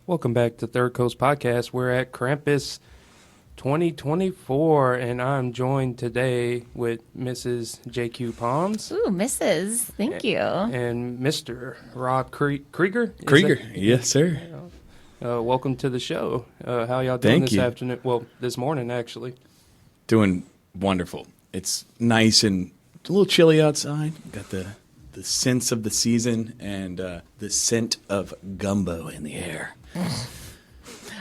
Welcome back to Third Coast Podcast. We're at Krampus 2024, and I'm joined today with Mrs. JQ Palms. Ooh, Mrs. Thank you. And Mr. Rob Krieger. Krieger, yes, sir. Welcome to the show. How y'all doing Thank you. afternoon? Well, this morning, actually. Doing wonderful. It's nice and a little chilly outside. Got the sense of the season and the scent of gumbo in the air.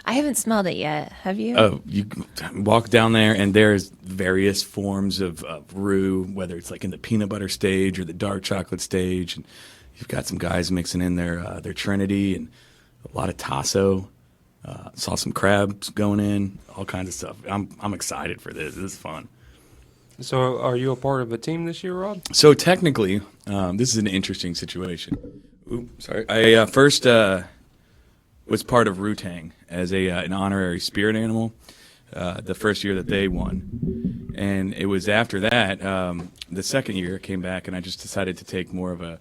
I haven't smelled it yet. Have you? Oh, you walk down there and there's various forms of roux, whether it's like in the peanut butter stage or the dark chocolate stage. And you've got some guys mixing in their Trinity and a lot of tasso. Saw some crabs going in, all kinds of stuff. I'm excited for this. This is fun. So are you a part of a team this year, Rob? So technically, this is an interesting situation. Sorry. I first was part of Wu-Tang as an honorary spirit animal the first year that they won. And it was after that, the second year, came back, and I just decided to take more of a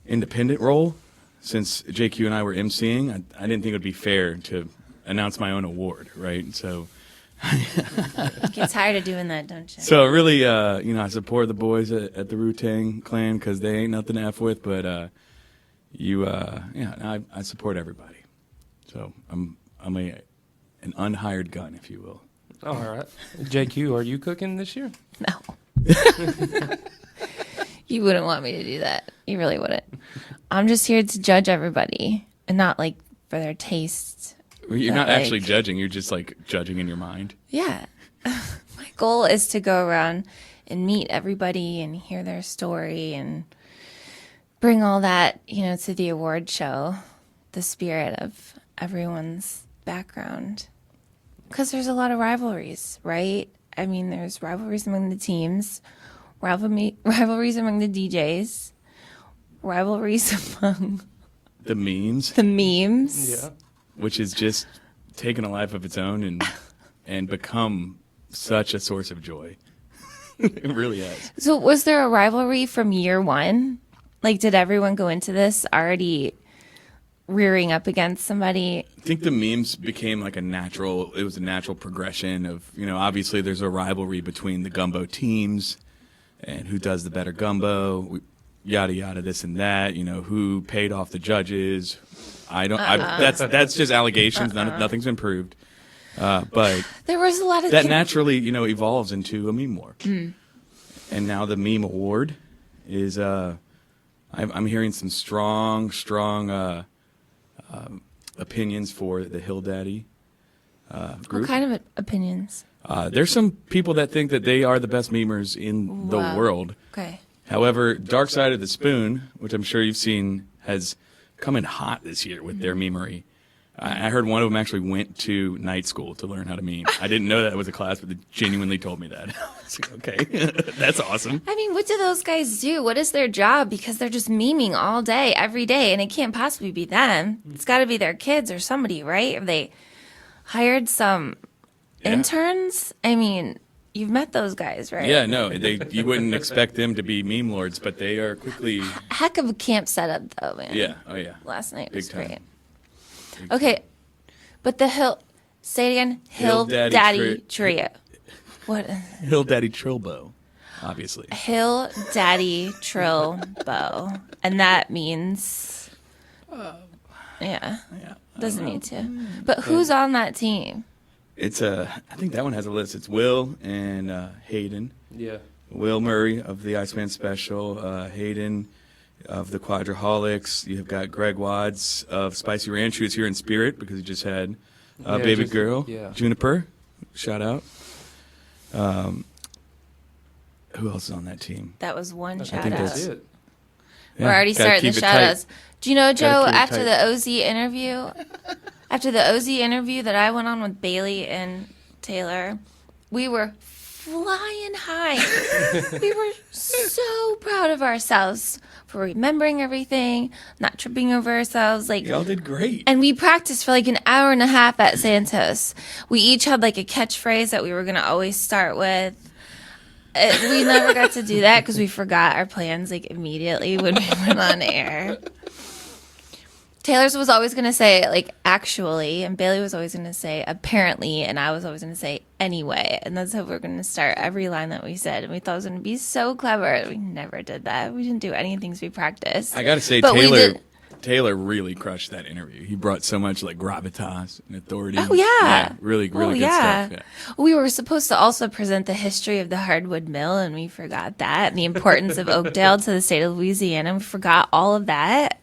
independent role. Since JQ and I were emceeing, I didn't think it would be fair to announce my own award, right? So You get tired of doing that, don't you? So really, I support the boys at the Wu-Tang Clan because they ain't nothing to F with. But I support everybody. So I'm an unhired gun, if you will. All right. JQ, are you cooking this year? No. You wouldn't want me to do that. You really wouldn't. I'm just here to judge everybody and not like for their taste. You're not actually judging. You're just like judging in your mind. Yeah. My goal is to go around and meet everybody and hear their story and bring all that, to the award show, the spirit of everyone's background. Because there's a lot of rivalries, right? I mean, there's rivalries among the teams, rivalries among the DJs, rivalries among The memes, Yeah. which is just taken a life of its own and become such a source of joy. It really has. So was there a rivalry from year one? Like, did everyone go into this already rearing up against somebody? I think the memes became like it was a natural progression of, obviously there's a rivalry between the gumbo teams and who does the better gumbo, yada, yada, this and that, who paid off the judges. That's just allegations. Nothing's been proved. But There was a lot of that naturally, evolves into a meme war. And now the meme award is, I'm hearing some strong opinions for the Hill Daddy group. What kind of opinions? There's some people that think that they are the best memers in the world. Okay. However, Dark Side of the Spoon, which I'm sure you've seen, has come in hot this year with their memery. I heard one of them actually went to night school to learn how to meme. I didn't know that was a class, but they genuinely told me that. I was like, okay, that's awesome. I mean, what do those guys do? What is their job? Because they're just memeing all day, every day, and it can't possibly be them. It's got to be their kids or somebody, right? Have they hired some interns? I mean, you've met those guys, right? Yeah, no, you wouldn't expect them to be meme lords, but they are quickly. Heck of a camp setup, though, man. Yeah, oh yeah. Last night Big was time. great. Okay, but say it again, Hill Daddy Daddy Trio. What? Hill Daddy Trilbo, obviously. Hill Daddy Trilbo. And that means, doesn't need to. But who's on that team? It's I think that one has a list. It's Will and Hayden. Yeah. Will Murray of the Iceman Special, Hayden of the Quadraholics. You've got Greg Wads of Spicy Ranch, who's here in spirit because he just had baby girl, Juniper. Shout out. Who else is on that team? That was one I shout think out. that's it. We're already gotta starting keep the it shout tight. outs. Do you know, Joe, keep it after tight. the OZ interview that I went on with Bailey and Taylor, we were flying high. We were so proud of ourselves for remembering everything, not tripping over ourselves. Like, Y'all did great. and we practiced for like an hour and a half at Santos. We each had like a catchphrase that we were going to always start with. We never got to do that because we forgot our plans like immediately when we went on air. Taylor's was always going to say, like, actually, and Bailey was always going to say, apparently, and I was always going to say, anyway. And that's how we're going to start every line that we said. And we thought it was going to be so clever. We never did that. We didn't do any things we practiced. I got to say, But Taylor really crushed that interview. He brought so much, like, gravitas and authority. Oh, yeah. Really good stuff. Yeah. We were supposed to also present the history of the hardwood mill, and we forgot that, and the importance of Oakdale to the state of Louisiana. We forgot all of that.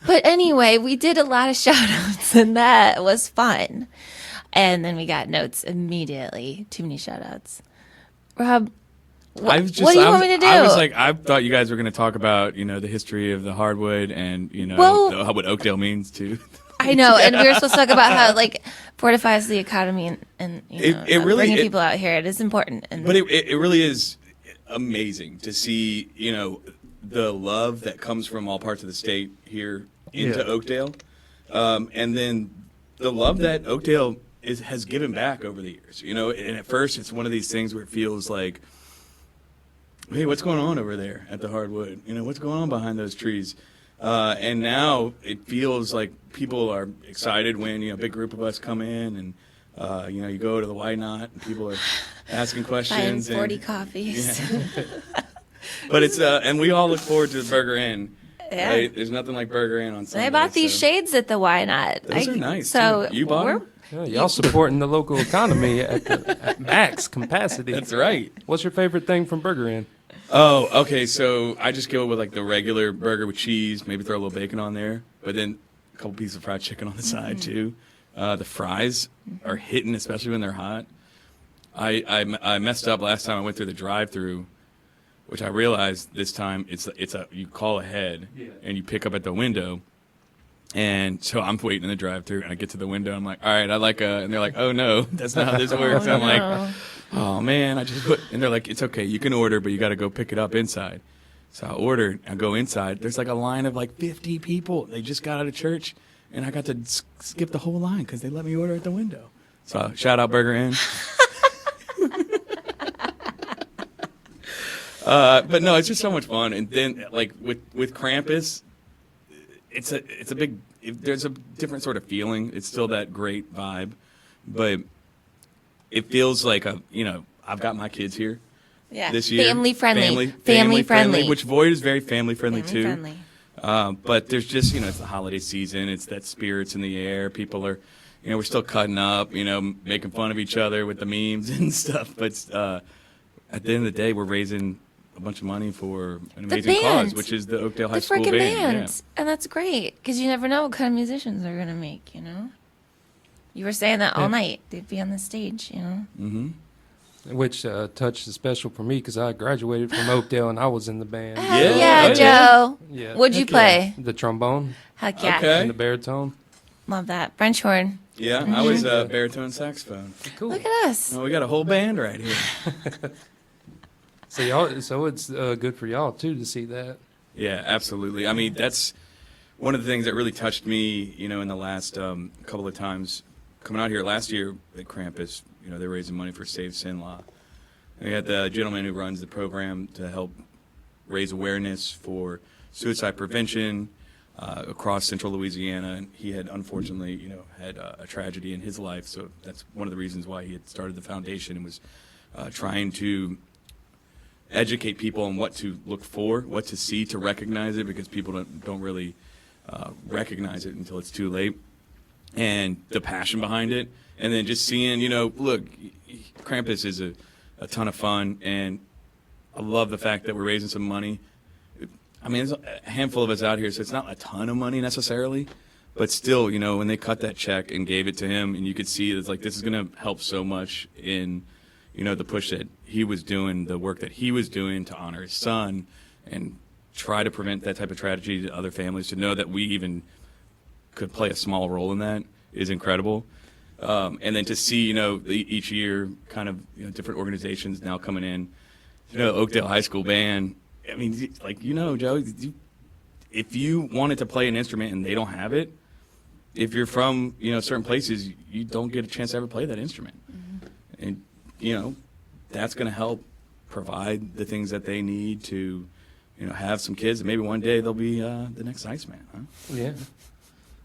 But anyway, we did a lot of shout-outs, and that was fun. And then we got notes immediately. Too many shout-outs. Rob, what do you want me to do? I thought you guys were going to talk about, the history of the hardwood and, what Oakdale means to. I know, and we were supposed to talk about how, like, fortifies the economy and bringing people out here. It is important. But it really is amazing to see, the love that comes from all parts of the state here into Oakdale. And then the love that Oakdale has given back over the years. And at first it's one of these things where it feels like, hey, what's going on over there at the hardwood? What's going on behind those trees? And now it feels like people are excited when, a big group of us come in and, you go to the Why Not and people are asking questions. Buying 40 coffees. Yeah. But it's, and we all look forward to the Burger Inn. Yeah. Right? There's nothing like Burger Inn on Sunday. I bought these shades at the Why Not. Those are nice. So too. You bought them? Yeah, y'all supporting the local economy at max capacity. That's right. What's your favorite thing from Burger Inn? Oh, okay. So I just go with like the regular burger with cheese, maybe throw a little bacon on there, but then a couple pieces of fried chicken on the side too. The fries are hitting, especially when they're hot. I messed up last time I went through the drive-through, which I realized this time you call ahead and you pick up at the window. And so I'm waiting in the drive-thru, and I get to the window. I'm like, all right, and they're like, oh, no, that's not how this works. I'm like, oh, man, and they're like, it's okay, you can order, but you got to go pick it up inside. So I ordered, I go inside. There's like a line of like 50 people. They just got out of church, and I got to skip the whole line because they let me order at the window. So shout out Burger Inn. But no, it's just so much fun. And then like with Krampus, there's a different sort of feeling. It's still that great vibe, but it feels like I've got my kids here this year. Family friendly. Which Void is very family friendly too. Friendly. But there's just, it's the holiday season. It's that spirits in the air. People are, we're still cutting up, making fun of each other with the memes and stuff. But at the end of the day, we're raising a bunch of money for an amazing cause, which is the Oakdale High School band. Yeah. And that's great because you never know what kind of musicians they're going to make, You were saying that all night. They'd be on the stage, Mm-hmm. Which touched the special for me because I graduated from Oakdale and I was in the band. Yeah, Joe. Yeah. What'd you play? The trombone. Heck yeah. Okay. And the baritone. Love that. French horn. Yeah, I was baritone saxophone. Cool. Look at us. Oh, we got a whole band right here. So it's good for y'all too to see that. Yeah, absolutely. I mean, that's one of the things that really touched me, in the last couple of times coming out here last year at Krampus. They're raising money for Save Sin Law. We had the gentleman who runs the program to help raise awareness for suicide prevention across central Louisiana. And he had unfortunately, had a tragedy in his life. So that's one of the reasons why he had started the foundation and was trying to educate people on what to look for, what to see to recognize it, because people don't really recognize it until it's too late. And the passion behind it. And then just seeing, look, Krampus is a ton of fun, and I love the fact that we're raising some money. I mean, there's a handful of us out here, so it's not a ton of money necessarily, but still, when they cut that check and gave it to him, and you could see it's like this is going to help so much in, the push that he was doing, the work that he was doing to honor his son and try to prevent that type of tragedy to other families. To know that we even could play a small role in that is incredible. And then to see, each year kind of, different organizations now coming in, Oakdale High School Band. I mean, like, Joe, if you wanted to play an instrument and they don't have it, if you're from, certain places, you don't get a chance to ever play that instrument. Mm-hmm. And, that's going to help provide the things that they need to have some kids, and maybe one day they'll be the next Iceman, huh? Yeah.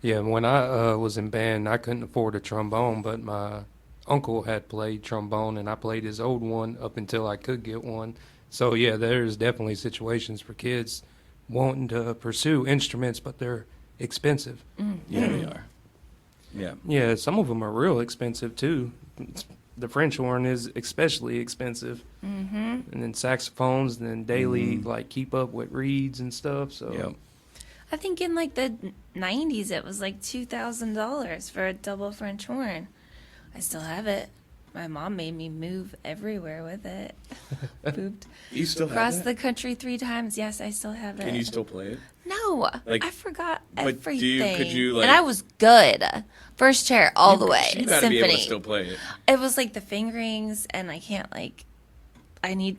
Yeah, when I was in band, I couldn't afford a trombone, but my uncle had played trombone, and I played his old one up until I could get one. So, yeah, there's definitely situations for kids wanting to pursue instruments, but they're expensive. Yeah, they are. Yeah. Yeah, some of them are real expensive, too. The French horn is especially expensive. And then saxophones, and then daily, like, keep up with reeds and stuff. So. Yep. I think in like the 90s it was like $2,000 for a double French horn. I still have it. My mom made me move everywhere with it. Moved You still have across that? the country 3 times. Yes, I still have it. Can you still play it? No, Like, I forgot but everything. could you, like- and I was good. First chair all the way. You gotta Symphony. be able to still play it. It was like the fingerings, and I can't I need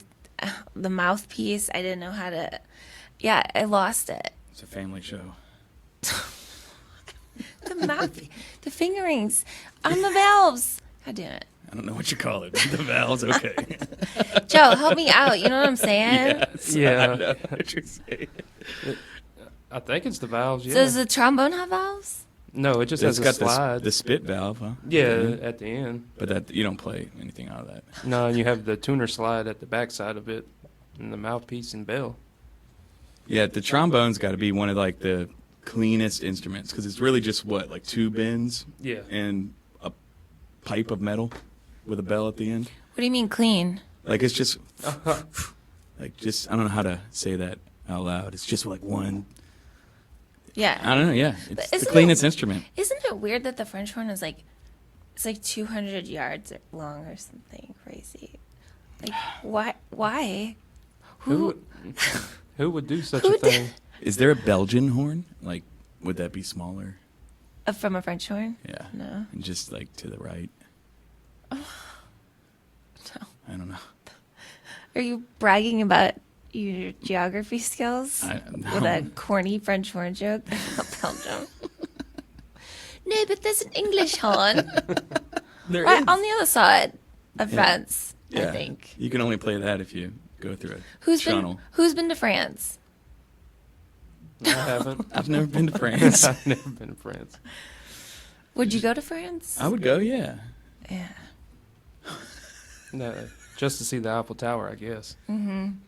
the mouthpiece. I didn't know how to. Yeah, I lost it. It's a family show. The mouth, the fingerings on the valves. God damn it. I don't know what you call it. The valves, okay. Joe, help me out. You know what I'm saying? Yes, Yeah. I know what you're saying. I think it's the valves, yeah. Does the trombone have valves? No, it just It's has a got slide. the spit valve, huh? Yeah, at the end. But that you don't play anything out of that. No, and you have the tuner slide at the back side of it, and the mouthpiece and bell. Yeah, the trombone's got to be one of like the cleanest instruments because it's really just what, 2 bends Yeah. and a pipe of metal with a bell at the end. What do you mean clean? Like it's just I don't know how to say that out loud. It's just like one. Yeah. I don't know. Yeah, it's the isn't cleanest instrument. Isn't it weird that the French horn is it's like 200 yards long or something crazy? Like, why? Who would do such Who a thing? Is there a Belgian horn? Like, would that be smaller? From a French horn? Yeah. No. And just like to the right. No. I don't know. Are you bragging about your geography skills No. with a corny French horn joke about Belgium? No, but there's an English horn There right is. on the other side of Yeah. France, Yeah. I think. You can only play that if you go through a Who's channel. been to France? I haven't. I've never been to France. I've never been to France. Would you go to France? I would go, yeah. Yeah. No, just to see the Eiffel Tower, I guess. And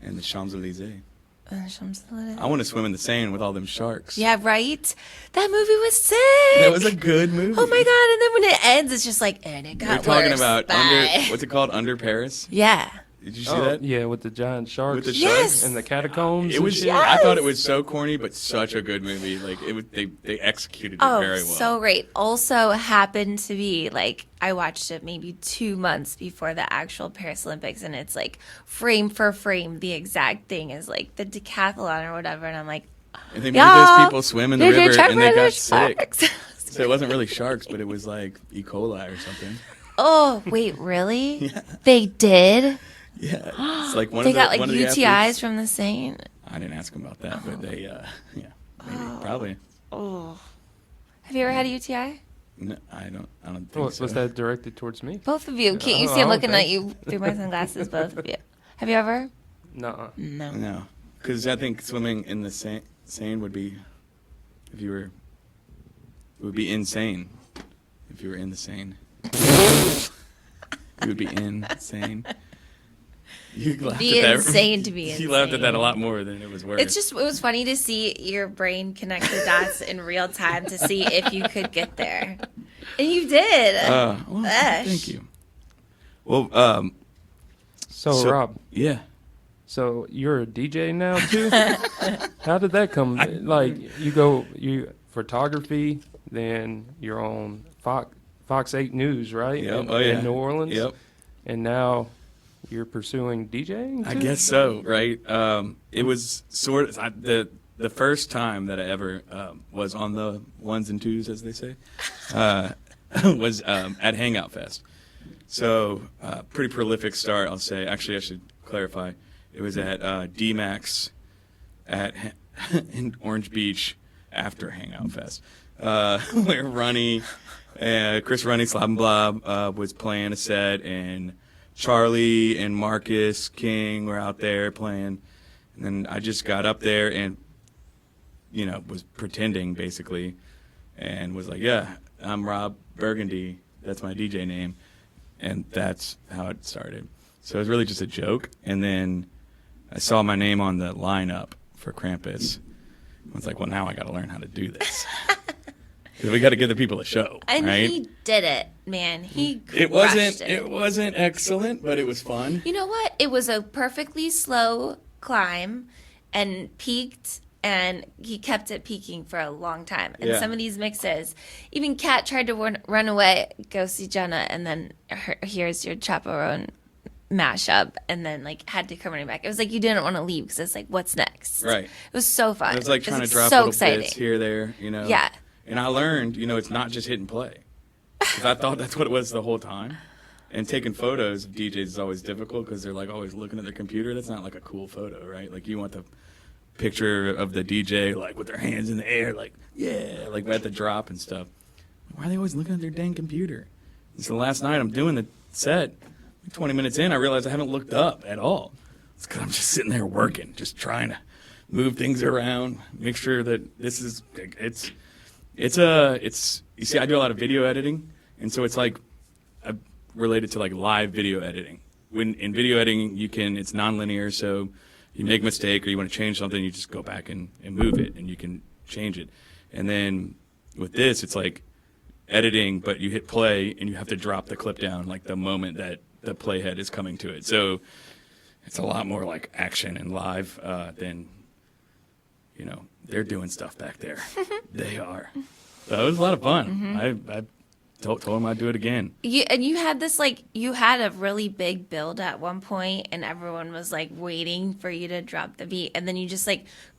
the Champs-Elysees. Champs-Élysées. I want to swim in the Seine with all them sharks. Yeah, right? That movie was sick. That was a good movie. Oh my god! And then when it ends, it's just like, and it got We're talking worse. about Bye. what's it called? Under Paris? Yeah. Did you see Oh, that? yeah, with the giant sharks. With the Yes! sharks? And the catacombs. It and was. shit. I thought it was so corny, but such a good movie. Like it was, they executed it Oh, very well. so great. Also happened to be I watched it maybe 2 months before the actual Paris Olympics, and it's frame for frame the exact thing is the decathlon or whatever, and I'm like, And they made y'all, those people swim in the they're river, trying and they to got catch sick. sharks. So it wasn't really sharks, but it was like E. coli or something. Oh wait, really? They did. Yeah, it's like one They of the got one of the UTIs athletes- from the Seine. I didn't ask him about that, but they, yeah, maybe, probably. Oh, have you ever had a UTI? No, I don't think What, so. was that directed towards me? Both of you. Can't you Oh, see I'm I don't looking at think- you through my sunglasses? Both of you. Have you ever? Nuh-uh. No. No, because I think swimming in the Seine would be, if you were, it would be insane. If you were in the Seine, you would be insane. You laughed Be at that. insane to be You laughed at that insane. a lot more than it was worth. It was funny to see your brain connect the dots in real time to see if you could get there. And you did. Well, Ash. thank you. Well, So, Rob, yeah. so you're a DJ now, too? How did that come? You photography, then you're on Fox 8 News, right? Yep. In New Orleans? Yep. And now you're pursuing DJing, I too? guess so, right? It was sort of the first time that I ever was on the ones and twos, as they say, was at Hangout Fest. So pretty prolific start, I'll say. Actually, I should clarify. It was at D-Max in Orange Beach after Hangout Fest, where Chris Runny, Slob and Blob was playing a set, and Charlie and Marcus King were out there playing. And And then I just got up there and, was pretending basically, and was like, yeah, I'm Rob Burgundy. That's my DJ name. And that's how it started. So it was really just a joke. And then I saw my name on the lineup for Krampus. I was like, well, now I got to learn how to do this. 'Cause we got to give the people a show, And right? he did it, man. He It crushed wasn't excellent, but it was fun. You know what? It was a perfectly slow climb and peaked, and he kept it peaking for a long time. And Yeah. some of these mixes, even Kat tried to run away, go see Jenna, and then here's your chaperone mashup, and then had to come running back. It was like you didn't want to leave because it's like, what's next? Right. It was so fun. It was like trying to drop so little exciting. bits here, there, Yeah. And I learned, it's not just hit and play. 'Cause I thought that's what it was the whole time. And taking photos of DJs is always difficult because they're like always looking at their computer. That's not like a cool photo, right? Like you want the picture of the DJ like with their hands in the air, like, yeah, like at the drop and stuff. Why are they always looking at their dang computer? And so last night I'm doing the set. 20 minutes in, I realized I haven't looked up at all. It's because I'm just sitting there working, just trying to move things around, make sure that this is, you see, I do a lot of video editing, and so it's like related to like live video editing. When in video editing, it's nonlinear, so you make a mistake or you want to change something, you just go back and move it, and you can change it. And then with this, it's like editing, but you hit play, and you have to drop the clip down like the moment that the playhead is coming to it. So it's a lot more like action and live than, they're doing stuff back there. They are. So it was a lot of fun. I told him I'd do it again. You had this you had a really big build at one point, and everyone was waiting for you to drop the beat, and then you just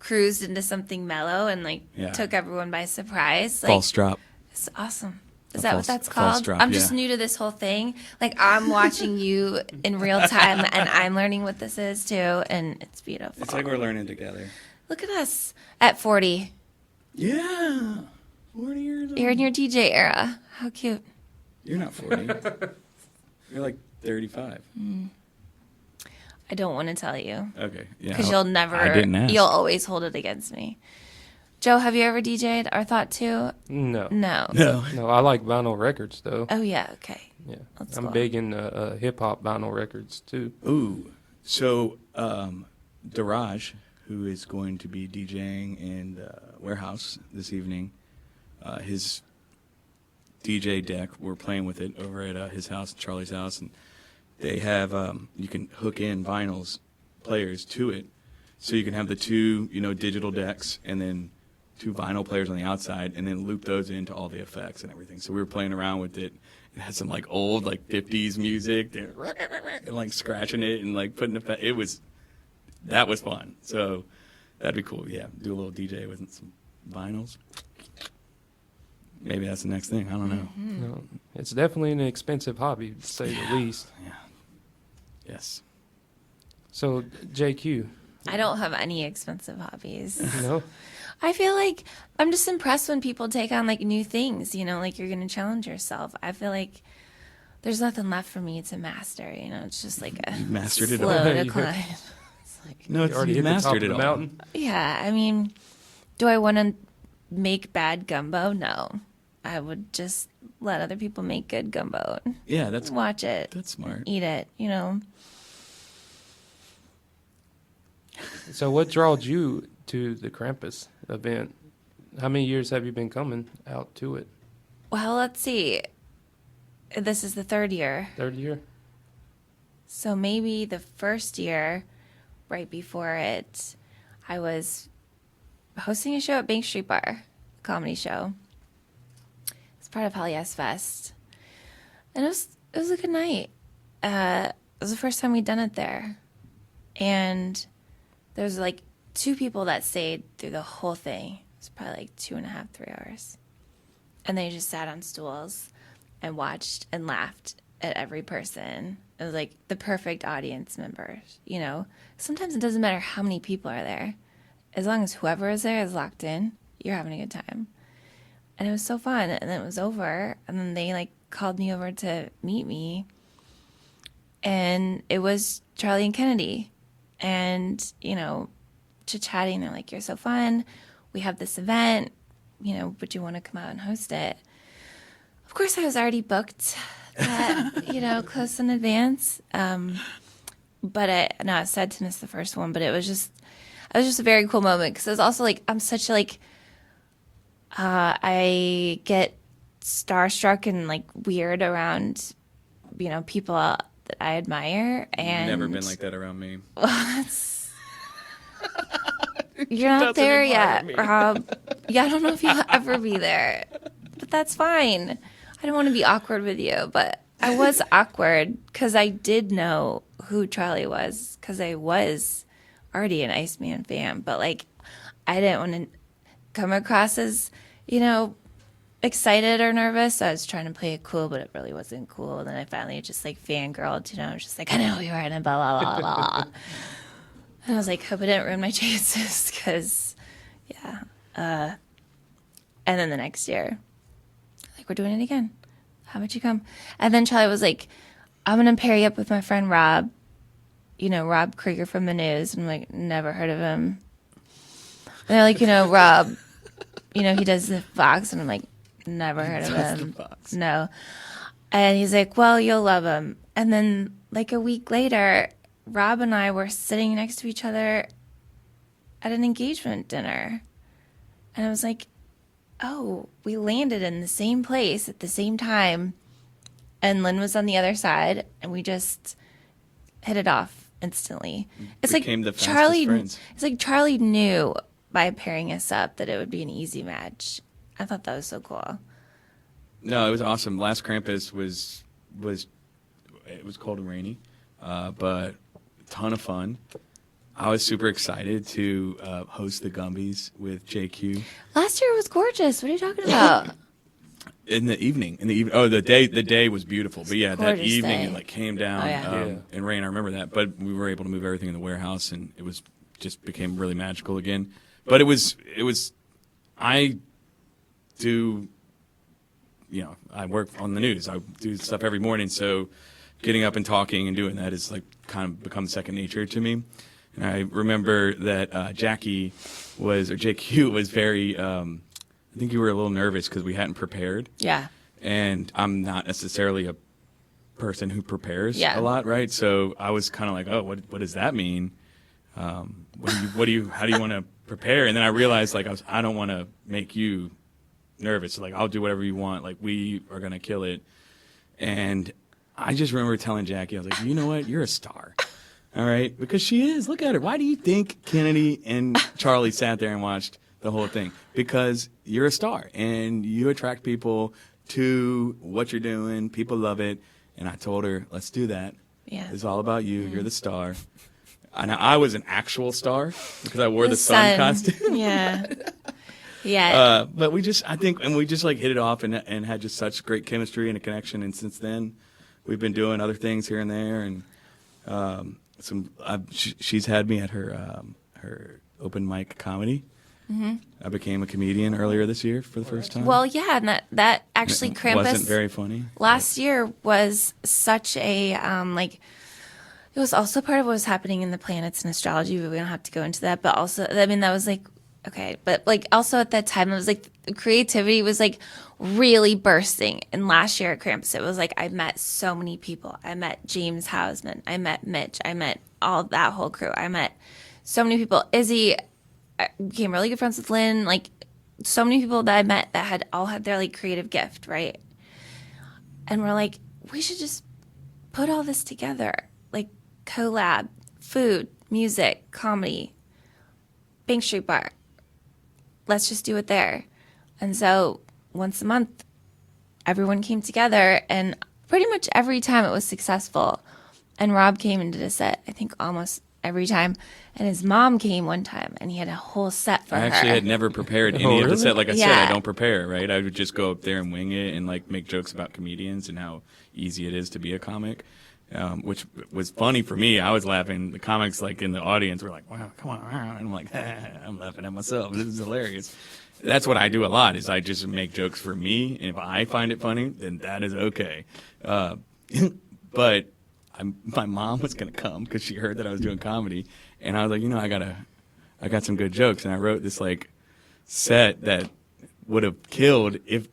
cruised into something mellow and took everyone by surprise. False drop. It's awesome. Is A that false- what that's a false called? drop, I'm just yeah. new to this whole thing. I'm watching you in real time, and I'm learning what this is too, and it's beautiful. It's like we're learning together. Look at us at 40. Yeah. 40 years old. You're in your DJ era. How cute. You're not 40. You're like 35. I don't want to tell you Okay. Yeah. because you'll never. I didn't ask. You'll always hold it against me. Joe, have you ever DJ'd or thought to? No. No. No. No, I like vinyl records, though. Oh yeah. Okay. Yeah. That's I'm cool. big in hip-hop vinyl records, too. Ooh. So, Daraj, who is going to be DJing in the warehouse this evening, his DJ deck, we're playing with it over at his house, Charlie's house, and they have, you can hook in vinyls players to it. So you can have the two, digital decks and then two vinyl players on the outside and then loop those into all the effects and everything. So we were playing around with it. It had some old 50s music and scratching it and putting effect. That was fun. So that'd be cool. Yeah. Do a little DJ with some vinyls. Maybe that's the next thing. I don't know. No, it's definitely an expensive hobby, to say the least. Yeah. Yes. So, JQ, I don't have any expensive hobbies. no? I feel like I'm just impressed when people take on new things, you're going to challenge yourself. I feel like there's nothing left for me to master, it's just a mastered it slow all. decline. No, You already you hit the top mastered of it the all. mountain? Yeah, I mean, do I want to make bad gumbo? No. I would just let other people make good gumbo. Yeah, that's Watch it. that's smart. Eat it, So what drawed you to the Krampus event? How many years have you been coming out to it? Well, let's see. This is the third year. Third year? So maybe the first year, right before it, I was hosting a show at Bank Street Bar, a comedy show. It's part of Hell Yes Fest. And it was a good night. It was the first time we'd done it there. And there was two people that stayed through the whole thing. It was probably 2.5, 3 hours. And they just sat on stools and watched and laughed at every person. It was the perfect audience members, Sometimes it doesn't matter how many people are there. As long as whoever is there is locked in, you're having a good time. And it was so fun. And then it was over. And then they called me over to meet me. And it was Charlie and Kennedy. And, chit-chatting. They're like, you're so fun. We have this event. You know, would you want to come out and host it? Of course, I was already booked that, you know, close in advance. But I was sad to miss the first one, but it was just a very cool moment because it was also like, I'm such a, like, I get starstruck and like weird around, you know, people that I admire. And Never been like that around me. You're not Doesn't there admire yet, me. Rob. Yeah, I don't know if you'll ever be there, but that's fine. I don't want to be awkward with you, but I was awkward because I did know who Charlie was because I was already an Iceman fan, but like I didn't want to come across as, you know, excited or nervous. So I was trying to play it cool, but it really wasn't cool. And then I finally just like fangirled, you know, I was just like, I know who you are, and blah, blah, blah, blah. And I was like, hope I didn't ruin my chances because, yeah. And then the next year, like, we're doing it again. How about you come? And then Charlie was like, I'm going to pair you up with my friend Rob, you know, Rob Krieger from the news. And I'm like, never heard of him. And they're like, you know, Rob, you know, he does the Fox. And I'm like, never heard of him. No. And he's like, well, you'll love him. And then like a week later, Rob and I were sitting next to each other at an engagement dinner. And I was like, oh, we landed in the same place at the same time. And Lynn was on the other side, and we just hit it off instantly. It's Became like the fastest friends. It's like Charlie knew by pairing us up that it would be an easy match. I thought that was so cool. No, it was awesome. Last Krampus was it was cold and rainy, but a ton of fun. I was super excited to host the Gumbies with JQ. Last year was gorgeous. What are you talking about? In the evening. Oh, the day was beautiful. But yeah, that Gorgeous evening day. it like came down and rain. I remember that. But we were able to move everything in the warehouse, and it was just became really magical again. But it was. I do. You know, I work on the news. I do stuff every morning, so getting up and talking and doing that is like kind of become second nature to me. And I remember that JQ was very. I think you were a little nervous because we hadn't prepared. Yeah. And I'm not necessarily a person who prepares Yeah. a lot, right? So I was kind of like, oh, what does that mean? How do you want to prepare? And then I realized like I don't want to make you nervous. Like I'll do whatever you want. Like we are gonna kill it. And I just remember telling Jackie, I was like, you know what? You're a star. All right, because she is. Look at her. Why do you think Kennedy and Charlie sat there and watched the whole thing? Because you're a star and you attract people to what you're doing. People love it. And I told her, let's do that. Yeah. It's all about you. You're the star. And I was an actual star because I wore the sun costume. Yeah. Yeah. But we just like hit it off and had just such great chemistry and a connection. And since then, we've been doing other things here and there. And she's had me at her open mic comedy. Mm-hmm. I became a comedian earlier this year for the first time. Well, yeah, and that actually Krampus wasn't very funny. Last year was such a it was also part of what was happening in the planets and astrology, but we don't have to go into that. But also, I mean, that was like okay, but like also at that time, it was like the creativity was like really bursting. And last year at Krampus, it was like I met so many people. I met James Hausman. I met Mitch. I met all that whole crew. I met so many people. Izzy. I became really good friends with Lynn. Like so many people that I met that had their like creative gift, right? And we're like, we should just put all this together, like collab, food, music, comedy, Bank Street Bar. Let's just do it there. And so once a month, everyone came together, and pretty much every time it was successful. And Rob came and did a set, I think almost every time. And his mom came one time, and he had a whole set for her. I actually had never prepared any of the set. Like I said, Yeah. I don't prepare, right? I would just go up there and wing it and like make jokes about comedians and how easy it is to be a comic, which was funny for me. I was laughing. The comics like in the audience were like, wow, come on. And I'm like, I'm laughing at myself. This is hilarious. That's what I do a lot is I just make jokes for me. And if I find it funny, then that is okay. But my mom was going to come because she heard that I was doing comedy. And I was like, I I got some good jokes, and I wrote this like set that would have killed if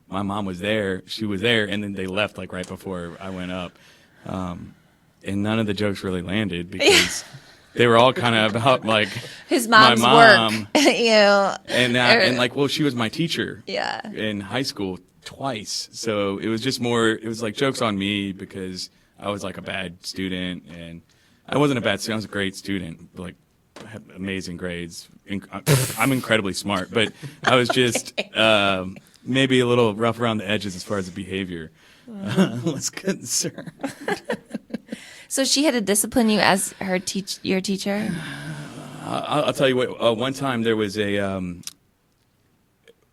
my mom was there. She was there, and then they left like right before I went up, and none of the jokes really landed because they were all kind of about like his mom's my mom, work, and like, well, she was my teacher, Yeah. in high school twice, so it was just more. It was like jokes on me because I was like a bad student, and I wasn't a bad student. I was a great student, like I had amazing grades. I'm incredibly smart, but I was just maybe a little rough around the edges as far as the behavior was concerned. So she had to discipline you as your teacher? I'll tell you what. One time there was a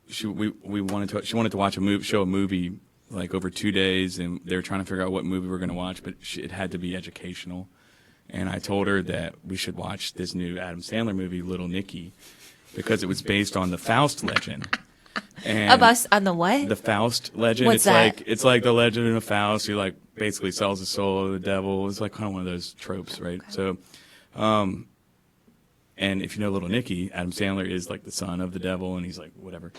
she wanted to watch show a movie like over 2 days, and they were trying to figure out what movie we were going to watch, but it had to be educational. And I told her that we should watch this new Adam Sandler movie, Little Nicky, because it was based on the Faust legend. And On the what? the Faust legend. What's that? It's like the legend of Faust. He like basically sells the soul of the devil. It's like kind of one of those tropes, right? Okay. So, and if you know Little Nicky, Adam Sandler is like the son of the devil, and he's like whatever.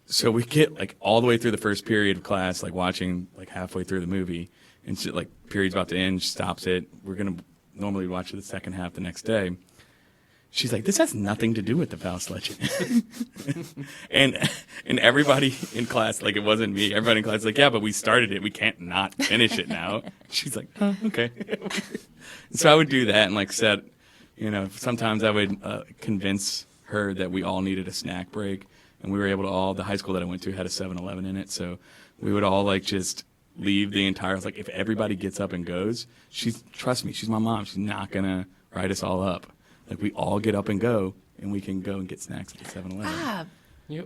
So we get like all the way through the first period of class, like watching like halfway through the movie, and she, like period's about to end, she stops it. We're gonna normally watch the second half the next day. She's like, this has nothing to do with the Faust legend. and everybody in class, like it wasn't me, everybody in class was like, yeah, but we started it. We can't not finish it now. She's like, oh, okay. So I would do that and like said, sometimes I would convince her that we all needed a snack break. And we were able to the high school that I went to had a 7-Eleven in it. So we would all like just leave the entire, I was like, if everybody gets up and goes, trust me, she's my mom. She's not going to write us all up. Like, we all get up and go, and we can go and get snacks at the 7-Eleven.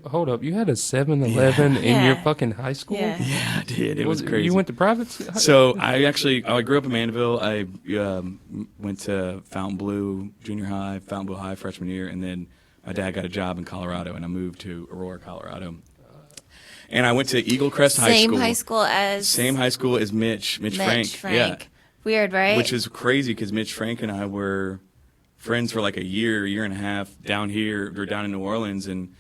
Hold up. You had a 7-Eleven in your fucking high school? Yeah. Yeah, I did. It was crazy. You went to private? So I grew up in Mandeville. I went to Fontainebleau Junior High, Fontainebleau High freshman year, and then my dad got a job in Colorado, and I moved to Aurora, Colorado. And I went to Eagle Crest High School. Same high school as Mitch Frank. Yeah. Weird, right? Which is crazy because Mitch Frank and I were friends for like a year and a half down here. We were down in New Orleans, and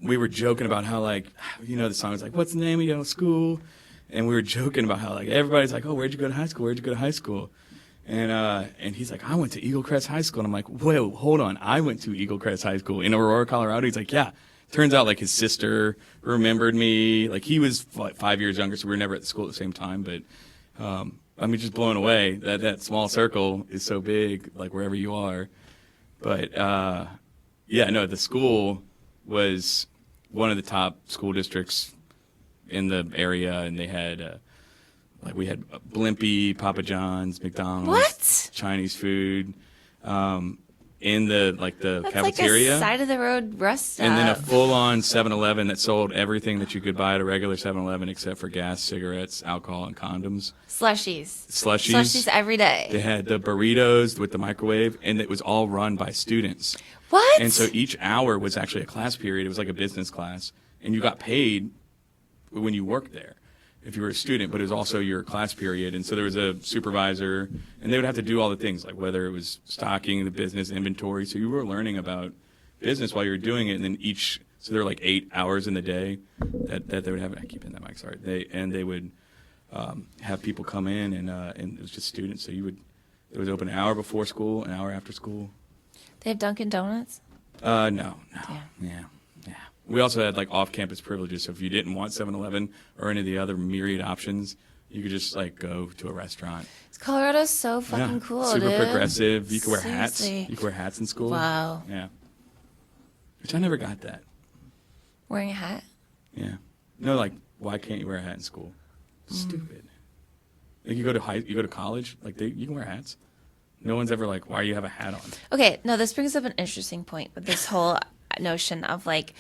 we were joking about how like, the song is like, what's the name of your school? And we were joking about how like everybody's like, oh, where'd you go to high school? Where'd you go to high school? And he's like, I went to Eagle Crest High School. And I'm like, wait, hold on. I went to Eagle Crest High School in Aurora, Colorado. He's like, yeah. Turns out like his sister remembered me. Like he was 5 years younger, so we were never at the school at the same time. But just blown away that small circle is so big, like wherever you are. But the school was one of the top school districts in the area, and they had we had Blimpie, Papa John's, McDonald's, what? Chinese food, in the That's cafeteria. Like a side of the road rest stop. And then a full-on 7-Eleven that sold everything that you could buy at a regular 7-Eleven except for gas, cigarettes, alcohol, and condoms. Slushies every day. They had the burritos with the microwave, and it was all run by students. What? And so each hour was actually a class period. It was like a business class, and you got paid when you worked there if you were a student, but it was also your class period. And so there was a supervisor, and they would have to do all the things, like whether it was stocking the business inventory. So you were learning about business while you were doing it. And then so there were like 8 hours in the day that they would have. I keep hitting that mic, sorry. They would have people come in, and it was just students. So it was open an hour before school, an hour after school. They have Dunkin' Donuts? No. Yeah. We also had like off-campus privileges, so if you didn't want 7-Eleven or any of the other myriad options, you could just like go to a restaurant. Colorado's so fucking cool, super dude. progressive. You could wear hats. Seriously. You could wear hats in school. Wow. Yeah. Which I never got that. Wearing a hat? Yeah. No, like why can't you wear a hat in school? Stupid. Like you go to college, like you can wear hats. No one's ever like, why do you have a hat on? Okay, no, this brings up an interesting point with this whole notion of like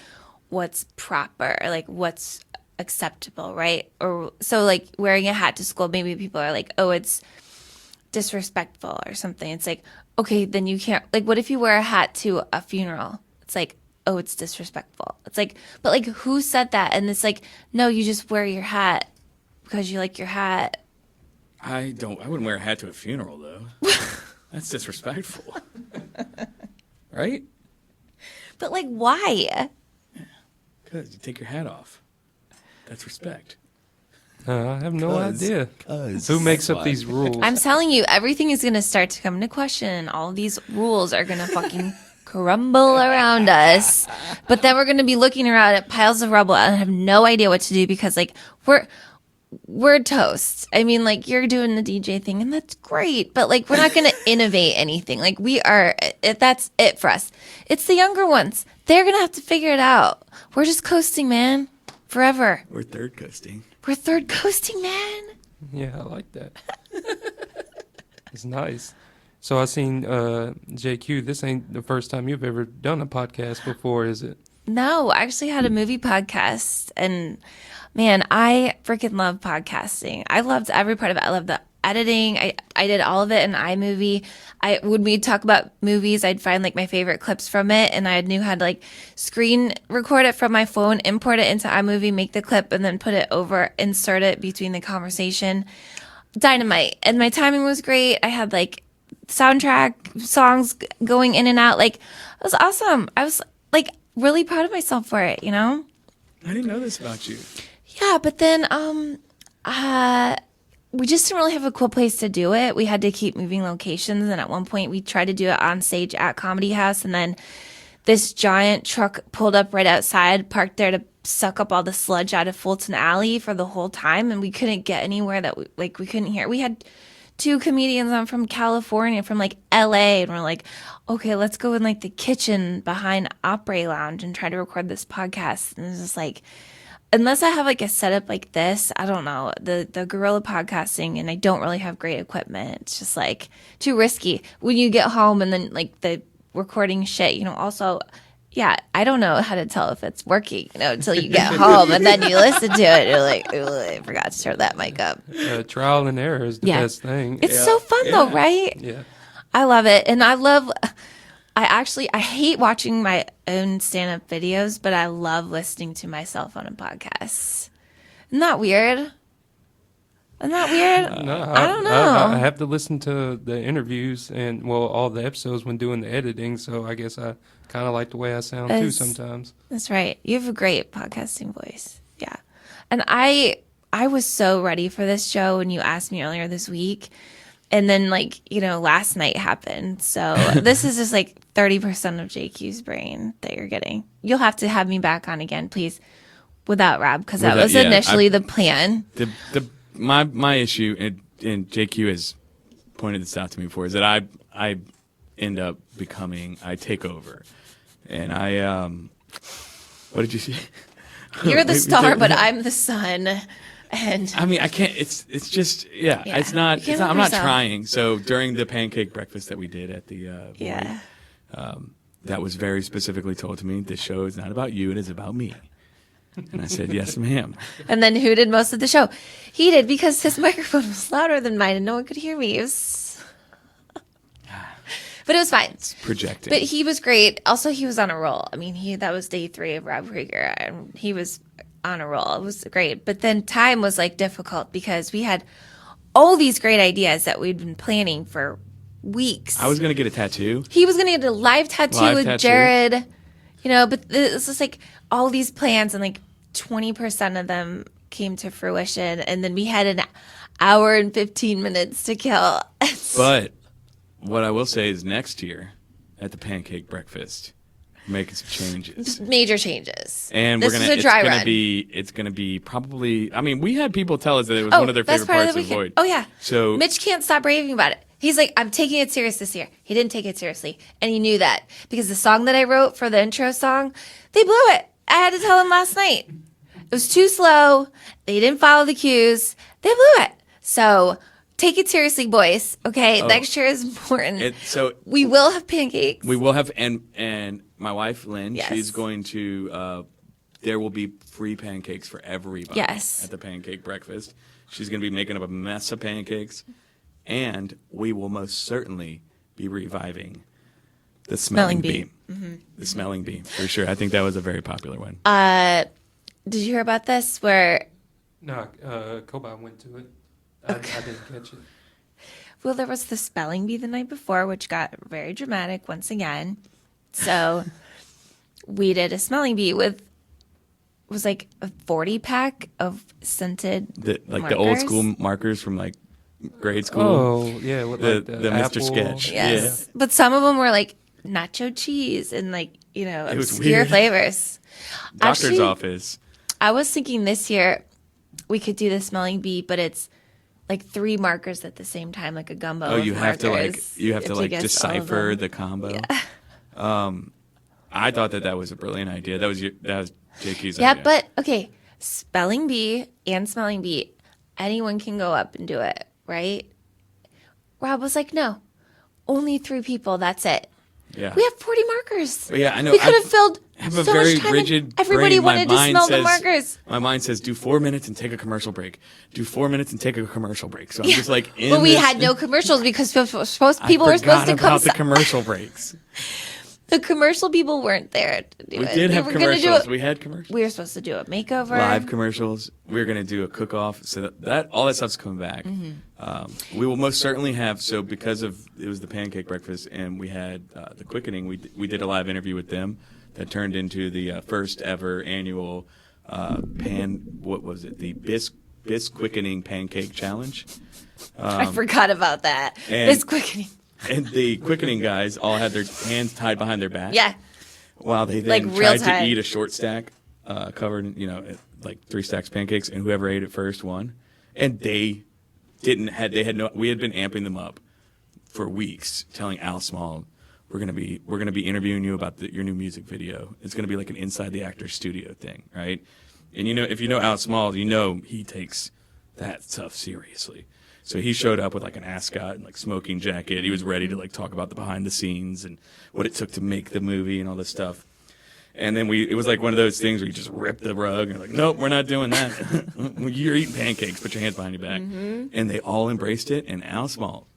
what's proper, like what's acceptable, right? Or so like wearing a hat to school, maybe people are like, oh, it's disrespectful or something. It's like, okay, then you can't, like, what if you wear a hat to a funeral? It's like, oh, it's disrespectful. It's like, but like, who said that? And it's like, no, you just wear your hat because you like your hat. I wouldn't wear a hat to a funeral though. That's disrespectful. right? But like, why? Because you take your hat off. That's respect. I have no 'Cause- idea. 'cause Who makes that's up why. these rules? I'm telling you, everything is going to start to come into question, and all these rules are going to fucking crumble around us. But then we're going to be looking around at piles of rubble and have no idea what to do because, like, we're toast. I mean, like, you're doing the DJ thing, and that's great, but like, we're not going to innovate anything. Like, that's it for us. It's the younger ones. They're going to have to figure it out. We're just coasting, man, forever. We're third coasting. We're third coasting, man. Yeah, I like that. It's nice. So I seen JQ. This ain't the first time you've ever done a podcast before, is it? No, I actually had a movie podcast, and man, I freaking love podcasting. I loved every part of it. I loved the editing. I did all of it in iMovie. When we talk about movies, I'd find like my favorite clips from it, and I knew how to like screen record it from my phone, import it into iMovie, make the clip, and then put it over, insert it between the conversation. Dynamite. And my timing was great. I had like soundtrack songs going in and out. Like, it was awesome. I was like really proud of myself for it, you know? I didn't know this about you. Yeah, but then we just didn't really have a cool place to do it. We had to keep moving locations, and at one point we tried to do it on stage at Comedy House, and then this giant truck pulled up right outside, parked there to suck up all the sludge out of Fulton Alley for the whole time, and we couldn't get anywhere that we couldn't hear. We had two comedians on from California, from like LA, and we're like, okay, let's go in like the kitchen behind Opry Lounge and try to record this podcast. And it's just like, unless I have like a setup like this, I don't know, the guerrilla podcasting, and I don't really have great equipment. It's just like too risky when you get home and then like the recording shit, you know. Also, yeah, I don't know how to tell if it's working, you know, until you get home and then you listen to it. You're like, ooh, I forgot to turn that mic up. Trial and error is the best thing. It's so fun though, right? Yeah. I love it. And I hate watching my own stand-up videos, but I love listening to myself on a podcast. Isn't that weird? Isn't that weird? No, I don't know. I have to listen to the interviews and, well, all the episodes when doing the editing, so I guess I kind of like the way I sound too sometimes. That's right. You have a great podcasting voice. Yeah. And I was so ready for this show when you asked me earlier this week. And then, like, you know, last night happened. So this is just like 30% of JQ's brain that you're getting. You'll have to have me back on again, please, without Rob, because that was initially the plan. My issue, and JQ has pointed this out to me before, is that I end up becoming, I take over. And what did you say? You're the star, but I'm the sun. And I mean, I can't. It's just It's not. You can't help I'm not yourself. trying. So during the pancake breakfast that we did at the Void, that was very specifically told to me. This show is not about you. It is about me. And I said, yes, ma'am. And then who did most of the show? He did, because his microphone was louder than mine and no one could hear me. It was... But it was fine. It's projecting. But he was great. Also, he was on a roll. I mean, that was day 3 of Rob Krieger, and he was on a roll. It was great. But then time was like difficult because we had all these great ideas that we'd been planning for weeks. I was going to get a tattoo. He was going to get a live tattoo with Jared, you know, but it's just like all these plans, and like 20% of them came to fruition. And then we had an hour and 15 minutes to kill. But what I will say is next year at the pancake breakfast, making some changes. Major changes. And this we're was gonna a dry run. It's gonna be probably, I mean, we had people tell us that it was one of their best favorite part parts of of the Void. weekend. Oh yeah. So Mitch can't stop raving about it. He's like, I'm taking it serious this year. He didn't take it seriously. And he knew that. Because the song that I wrote for the intro song, they blew it. I had to tell him last night. It was too slow. They didn't follow the cues. They blew it. So take it seriously, boys. Okay? Next year is important. We will have pancakes. We will have, and my wife, Lynn, Yes. she's going to, there will be free pancakes for everybody Yes. at the pancake breakfast. She's going to be making up a mess of pancakes. And we will most certainly be reviving the smelling bee. Mm-hmm. The smelling bee, for sure. I think that was a very popular one. Did you hear about this? Where, No, Koba went to it. I didn't catch it. well, there was the spelling bee the night before, which got very dramatic once again. So we did a smelling bee with, was like a 40-pack of scented The markers. old school markers from like grade school. Oh, yeah, with like the the Mr. apple. Sketch. Yes. But some of them were like nacho cheese and like, you know, It was obscure weird. flavors. Doctor's Actually, office. I was thinking this year we could do the smelling bee, but it's like 3 markers at the same time, like a gumbo. Oh, of you have to markers. like guess all of decipher them. the combo. I thought that was a brilliant idea. That was JQ's Yeah, idea. but okay, spelling bee and smelling bee, anyone can go up and do it, right? Rob was like, no, only 3 people. That's it. yeah. We have 40 markers. Well, yeah, I know. We could have filled I have a so very much time. rigid And everybody brain. My wanted to mind smell the says- markers. My mind says, do 4 minutes and take a commercial break. Do 4 minutes and take a commercial break. So I'm just like, in But we this- had no commercials because people were supposed I to come. forgot about the commercial breaks. The commercial people weren't there to do We it. did have were gonna do commercials. it- We had commercials. We were supposed to do a makeover. Live commercials. We were going to do a cook-off. So that all that stuff's coming back. We will most certainly have. So because of it was the pancake breakfast, and we had the quickening. We did a live interview with them that turned into the first ever annual what was it? The Bis Quickening Pancake Challenge. I forgot about that. and- It's quickening. And the quickening guys all had their hands tied behind their back. Yeah. While they then Like real tried tight. to eat a short stack covered in, like 3 stacks of pancakes, and whoever ate it first won. And we had been amping them up for weeks, telling Al Small, we're gonna be interviewing you about your new music video. It's gonna be like an inside the actor's studio thing, right? And if you know Al Small, he takes that stuff seriously. So he showed up with like an ascot and like smoking jacket. He was ready to like talk about the behind the scenes and what it took to make the movie and all this stuff. And then it was like one of those things where you just rip the rug and you're like, nope, we're not doing that. You're eating pancakes, put your hands behind your back. Mm-hmm. And they all embraced it. And Al Small,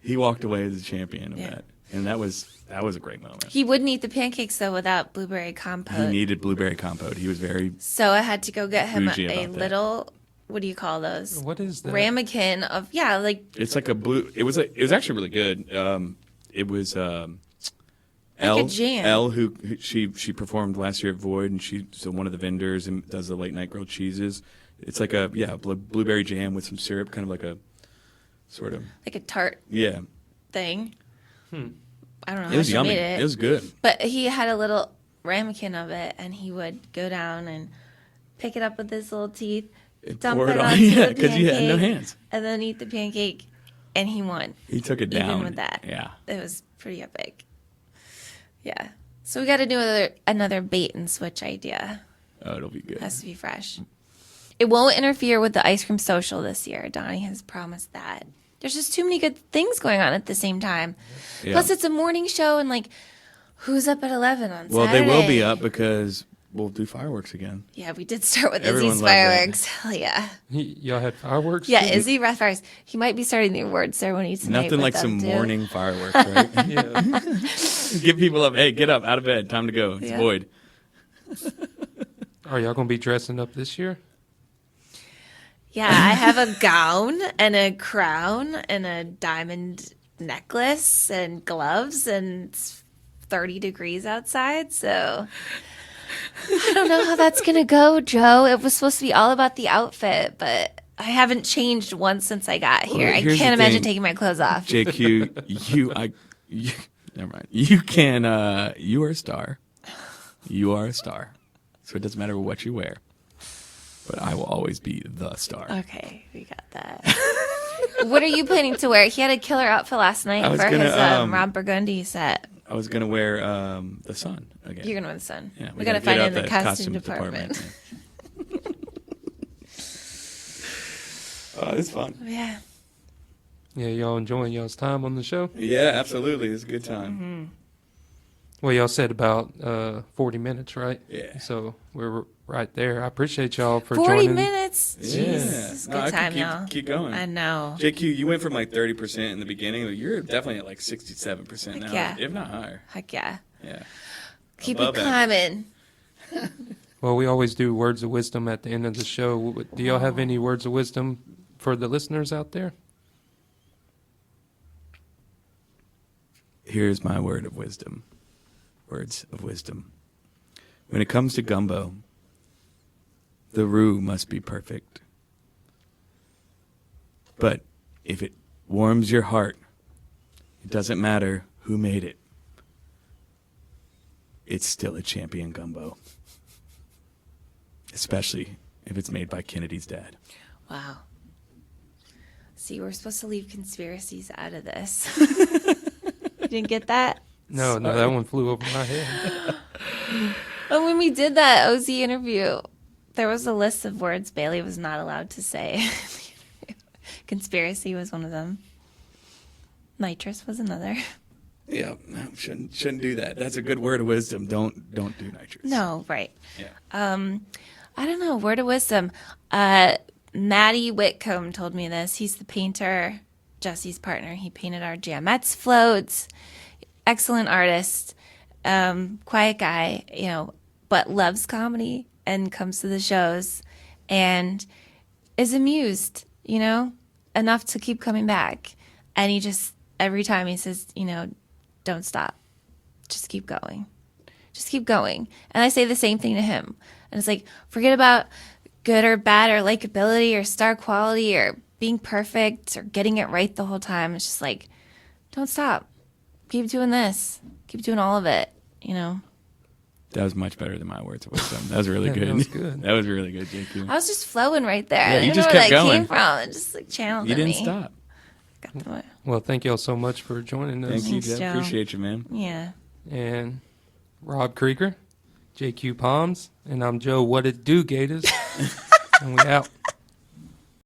he walked away as the champion of that. And that was a great moment. He wouldn't eat the pancakes though without blueberry compote. He needed blueberry compote. He was very So I had to go get him bougie a about that. little. What do you call those? What is that? Ramekin of like It's like a blue. It was actually really good. It was a Elle. jam. Elle, who she performed last year at Void, and she's one of the vendors and does the late night grilled cheeses. It's like a blueberry jam with some syrup, kind of like a sort of a tart thing. I don't know how It was she yummy. made it. It was good. But he had a little ramekin of it, and he would go down and pick it up with his little teeth, dump pour it it on, onto yeah, the 'cause you had no pancake, hands. and then eat the pancake, and he won. He took it down. Even with that. Yeah. It was pretty epic. Yeah. So we got to do another bait and switch idea. Oh, it'll be good. Has to be fresh. It won't interfere with the ice cream social this year. Donnie has promised that. There's just too many good things going on at the same time. Yeah. Plus, it's a morning show, and who's up at 11 on Well, Saturday? they will be up because we'll do fireworks again. Yeah, we did start with Everyone Izzy's loved that. fireworks. Hell yeah. Y'all had fireworks? Yeah, Izzy fireworks. He might be starting the award ceremony tonight. Nothing with like some them, too. morning fireworks, right? Yeah. Give people up. Hey, get up, out of bed, time to go. It's Yeah. Void. Are y'all going to be dressing up this year? Yeah, I have a gown and a crown and a diamond necklace and gloves, and it's 30 degrees outside, so I don't know how that's going to go, Joe. It was supposed to be all about the outfit, but I haven't changed once since I got here. Well, I here's can't the imagine thing. taking my clothes off. JQ, you never mind. You can, you are a star. You are a star. So it doesn't matter what you wear. But I will always be the star. Okay, we got that. What are you planning to wear? He had a killer outfit last night I was for gonna, his Rol Burgundy set. I was going to wear the sun again. You're going to win the sun. Yeah, we got to gotta find get it in out the that costume department. Oh, it's fun. Yeah. Yeah, y'all enjoying y'all's time on the show? Yeah, absolutely. It's a good time. Mm-hmm. Well, y'all said about 40 minutes, right? Yeah. So we're right there. I appreciate y'all for 40 joining. minutes? Yeah. Jeez, it's a No, I good could time, y'all. keep going. I know. JQ, you went from like 30% in the beginning, but you're definitely at like 67% now, yeah. if not higher. Heck yeah. Yeah. Keep Above it average. climbing. Well, we always do words of wisdom at the end of the show. Do y'all have any words of wisdom for the listeners out there? Here's my word of wisdom. words of wisdom. When it comes to gumbo, the roux must be perfect. But if it warms your heart, it doesn't matter who made it. It's still a champion gumbo. Especially if it's made by Kennedy's dad. Wow. See, we're supposed to leave conspiracies out of this. You didn't get that? No, that one flew over my head. Well, when we did that OZ interview, there was a list of words Bailey was not allowed to say. Conspiracy was one of them. Nitrous was another. Yeah, no, shouldn't do that. That's a good word of wisdom. Don't do nitrous. No, right. Yeah. I don't know. Word of wisdom. Matty Whitcomb told me this. He's the painter, Jesse's partner. He painted our Jamettes floats. Excellent artist. Quiet guy, but loves comedy and comes to the shows and is amused, enough to keep coming back. And he just, every time he says, don't stop. Just keep going. Just keep going. And I say the same thing to him. And it's like, forget about good or bad or likability or star quality or being perfect or getting it right the whole time. It's just like, don't stop. Keep doing this. Keep doing all of it, That was much better than my words of wisdom. That was really Yeah, good. that was good. That was really good, JQ. I was just flowing right there. Yeah, I you didn't just know where kept that going. came from. It just channeled You in didn't me. stop. Got the Well, thank y'all so much for joining us. Thank you, Thanks, Jeff. Joe. Appreciate you, man. Yeah. And Rob Krieger, JQ Palms, and I'm Joe What It Do Gators, and we out.